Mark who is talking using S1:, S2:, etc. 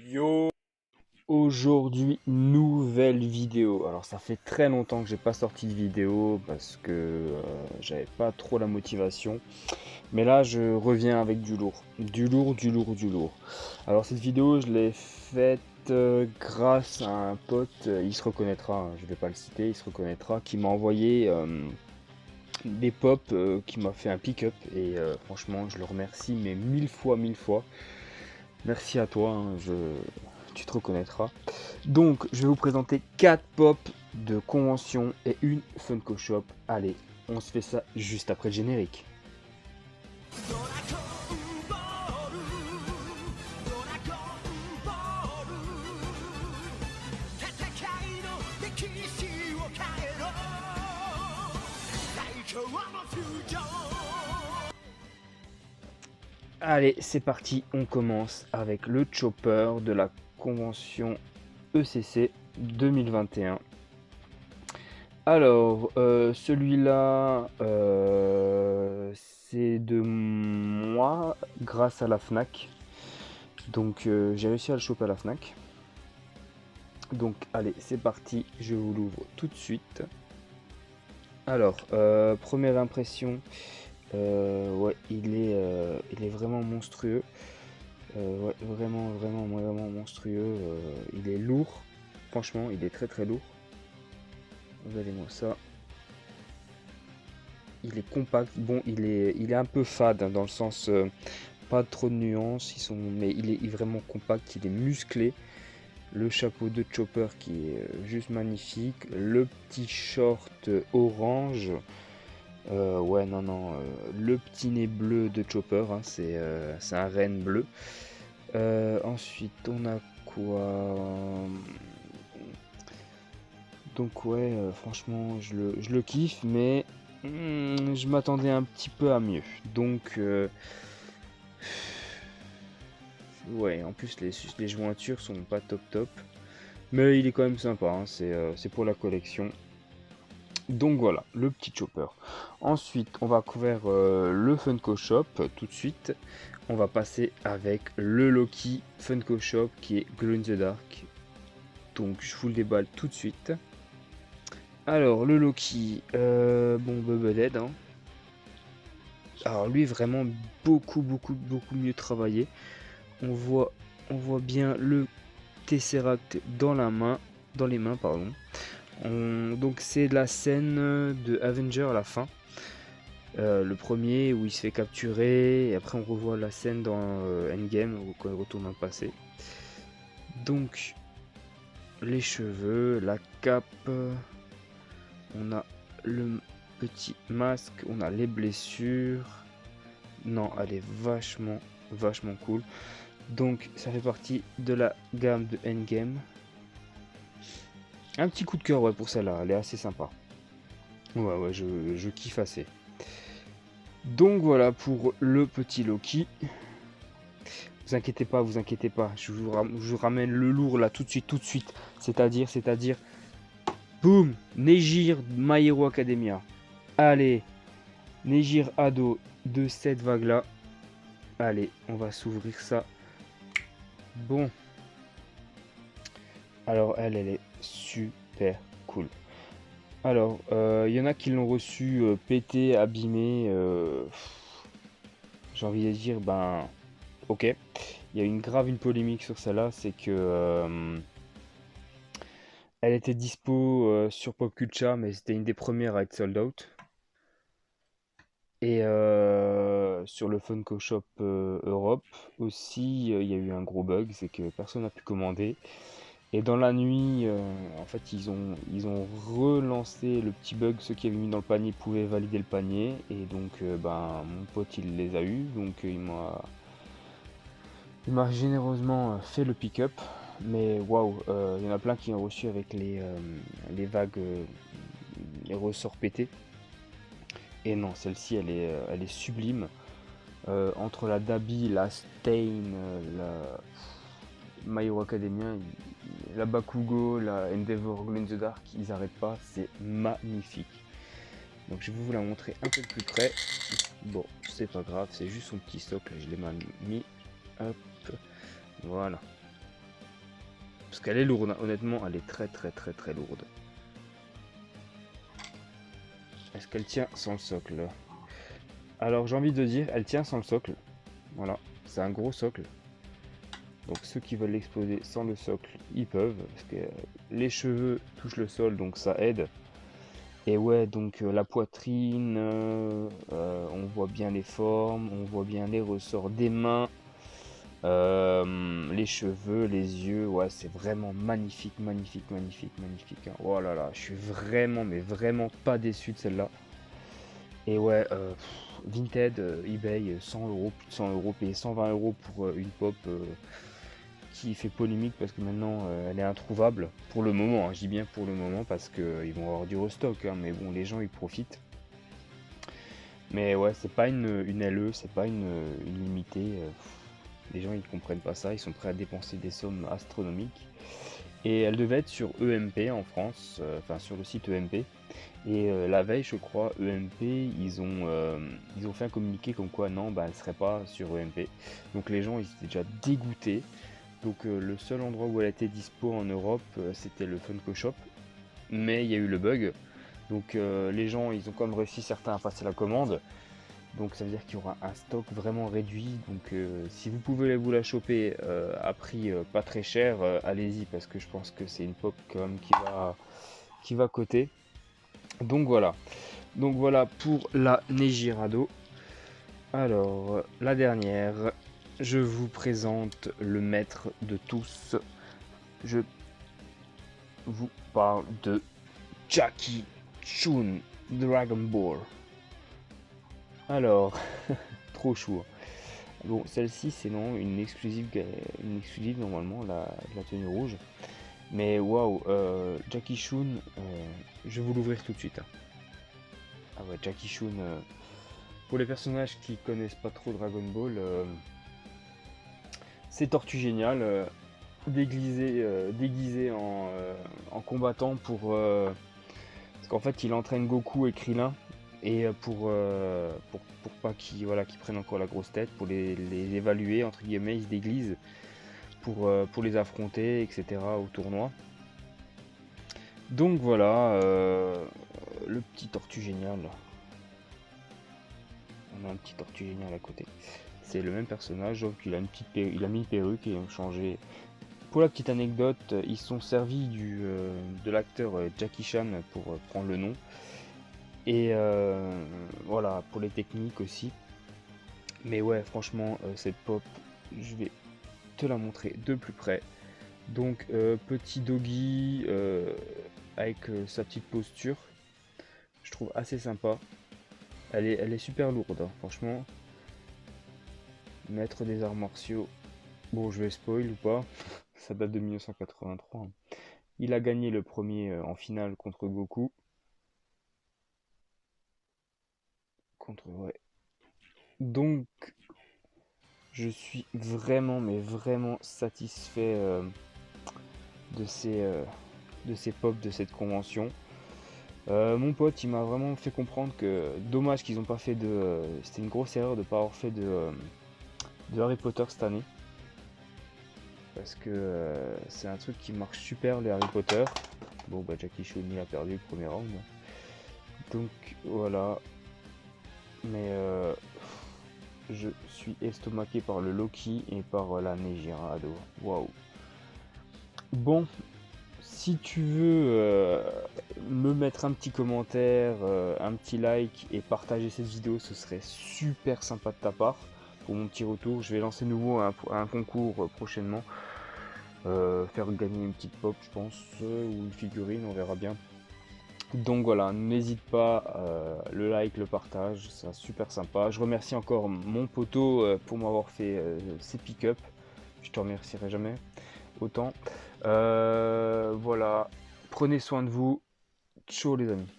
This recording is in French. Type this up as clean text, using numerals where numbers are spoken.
S1: Yo! Aujourd'hui, nouvelle vidéo. Alors ça fait très longtemps que j'ai pas sorti de vidéo parce que j'avais pas trop la motivation. Mais là, je reviens avec du lourd. Du lourd, du lourd, du lourd. Alors cette vidéo, je l'ai faite grâce à un pote, il se reconnaîtra, hein, je vais pas le citer, il se reconnaîtra, qui m'a envoyé des pop, qui m'a fait un pick-up. Et franchement, je le remercie, mais mille fois, mille fois. Merci à toi, hein, tu te reconnaîtras. Donc, je vais vous présenter 4 pop de convention et une Funko Shop. Allez, on se fait ça juste après le générique. Allez, c'est parti, on commence avec le Chopper de la convention ECC 2021. Alors, celui-là, c'est de moi grâce à la FNAC. Donc, j'ai réussi à le choper à la FNAC. Donc, allez, c'est parti, je vous l'ouvre tout de suite. Alors, première impression, ouais, il est vraiment monstrueux. Ouais, vraiment, vraiment, vraiment monstrueux. Il est lourd, franchement, il est très très lourd. Regardez-moi ça. Il est compact. Bon, il est un peu fade, hein, dans le sens, pas trop de nuances. Mais il est vraiment compact. Il est musclé. Le chapeau de Chopper qui est juste magnifique. Le petit short orange. Ouais, non, non. Le petit nez bleu de Chopper, hein, c'est un renne bleu. Ensuite, on a quoi? Donc ouais, franchement, je le kiffe, mais je m'attendais un petit peu à mieux. Donc, ouais, en plus, les jointures sont pas top top. Mais il est quand même sympa, hein, c'est pour la collection. Donc voilà, le petit chopper. Ensuite, on va couvrir le Funko Shop tout de suite. On va passer avec le Loki Funko Shop qui est Glow in the Dark. Donc je vous le déballe tout de suite. Alors le Loki, bon Bubblehead, hein. Alors lui vraiment beaucoup mieux travaillé. On voit, on voit bien le Tesseract dans la main, dans les mains pardon. Donc c'est la scène de Avenger à la fin. Le premier où il se fait capturer et après on revoit la scène dans Endgame où quand il retourne dans le passé. Donc les cheveux, la cape, on a le petit masque, on a les blessures. Non, elle est vachement cool. Donc ça fait partie de la gamme de Endgame. Un petit coup de cœur, ouais, pour celle-là, elle est assez sympa. Ouais, je kiffe assez. Donc voilà pour le petit Loki. Vous inquiétez pas, je vous ramène le lourd là tout de suite. C'est-à-dire, boum, Nejir My Hero Academia. Allez, Nejir Ado de cette vague là. Allez, on va s'ouvrir ça. Bon. Alors elle est super cool. Alors, il y en a qui l'ont reçu pété, abîmé. J'ai envie de dire, ben, ok. Il y a une polémique sur celle-là, c'est que elle était dispo sur Popculture, mais c'était une des premières à être sold out. Et sur le Funko Shop Europe aussi, il y a eu un gros bug, c'est que personne n'a pu commander. Et dans la nuit, en fait, ils ont relancé le petit bug. Ceux qui avaient mis dans le panier pouvaient valider le panier. Et donc, ben, mon pote, il les a eu. Donc, il m'a généreusement fait le pick-up. Mais waouh, il y en a plein qui ont reçu avec les vagues, les ressorts pétés. Et non, celle-ci, elle est sublime. Entre la Dabi, la Stain, la My Hero Academia, la Bakugo, la Endeavor, Glow in the Dark, ils arrêtent pas, c'est magnifique. Donc je vais vous la montrer un peu plus près. Bon, c'est pas grave, c'est juste son petit socle, je l'ai mal mis. Hop, voilà. Parce qu'elle est lourde, hein. Honnêtement, elle est très très très très lourde. Est-ce qu'elle tient sans le socle? Alors j'ai envie de dire, elle tient sans le socle. Voilà, c'est un gros socle. Donc ceux qui veulent l'exploser sans le socle, ils peuvent. Parce que les cheveux touchent le sol, donc ça aide. Et ouais, donc la poitrine, on voit bien les formes, on voit bien les ressorts des mains, les cheveux, les yeux. Ouais, c'est vraiment magnifique, magnifique, magnifique, magnifique, hein. Oh là là, je suis vraiment, mais vraiment pas déçu de celle-là. Et ouais, Vinted, eBay, 100 euros, plus de 100 euros, payer 120 euros pour une pop qui fait polémique parce que maintenant elle est introuvable pour le moment, hein. Je dis bien pour le moment parce qu'ils vont avoir du restock, hein, mais bon, les gens ils profitent. Mais ouais, c'est pas une LE, c'est pas une limitée. Les gens ils comprennent pas ça, ils sont prêts à dépenser des sommes astronomiques. Et elle devait être sur EMP en France, enfin sur le site EMP. Et la veille, je crois, EMP, ils ont fait un communiqué comme quoi non, bah, elle serait pas sur EMP. Donc les gens ils étaient déjà dégoûtés. Donc le seul endroit où elle était dispo en Europe, c'était le Funko Shop. Mais il y a eu le bug. Donc les gens, ils ont quand même réussi certains à passer la commande. Donc ça veut dire qu'il y aura un stock vraiment réduit. Donc si vous pouvez vous la choper à prix pas très cher, allez-y parce que je pense que c'est une pop quand même qui va coter. Donc voilà. Donc voilà pour la Nejirado. Alors la dernière, je vous présente le maître de tous. Je vous parle de Jackie Chun Dragon Ball. Alors, trop chaud. Bon, celle-ci, c'est non une exclusive normalement, la tenue rouge. Mais waouh, Jackie Chun, je vais vous l'ouvrir tout de suite, hein. Ah ouais, Jackie Chun, pour les personnages qui connaissent pas trop Dragon Ball, c'est Tortue Géniale, déguisé en combattant parce qu'en fait, il entraîne Goku et Krillin. Et pour pas qu'ils prennent encore la grosse tête, pour les évaluer, entre guillemets, ils se déguisent pour les affronter, etc. au tournoi. Donc voilà, le petit Tortue Génial. On a un petit Tortue Génial à côté. C'est le même personnage, donc il a mis une perruque et ils ont changé. Pour la petite anecdote, ils sont servis de l'acteur Jackie Chan pour prendre le nom. Et voilà, pour les techniques aussi. Mais ouais, franchement, cette pop, je vais te la montrer de plus près. Donc, petit doggy avec sa petite posture, je trouve assez sympa. Elle est super lourde, hein, franchement. Maître des arts martiaux, bon, je vais spoil ou pas, ça date de 1983. Hein. Il a gagné le premier en finale contre Goku. Ouais. Donc, je suis vraiment, mais vraiment satisfait de ces pops de cette convention. Mon pote, il m'a vraiment fait comprendre que dommage qu'ils ont pas fait c'était une grosse erreur de pas avoir fait de Harry Potter cette année. Parce que c'est un truc qui marche super, les Harry Potter. Bon, bah Jackie Chun a perdu le premier round. Donc voilà. Mais je suis estomaqué par le Loki et par la Nejirado. Waouh. Bon, si tu veux me mettre un petit commentaire, un petit like et partager cette vidéo, ce serait super sympa de ta part pour mon petit retour. Je vais lancer de nouveau un concours prochainement. Faire gagner une petite pop, je pense, ou une figurine, on verra bien. Donc voilà, n'hésite pas, le like, le partage, c'est super sympa. Je remercie encore mon poteau pour m'avoir fait ces pick-up. Je te remercierai jamais autant. Voilà, prenez soin de vous. Ciao les amis.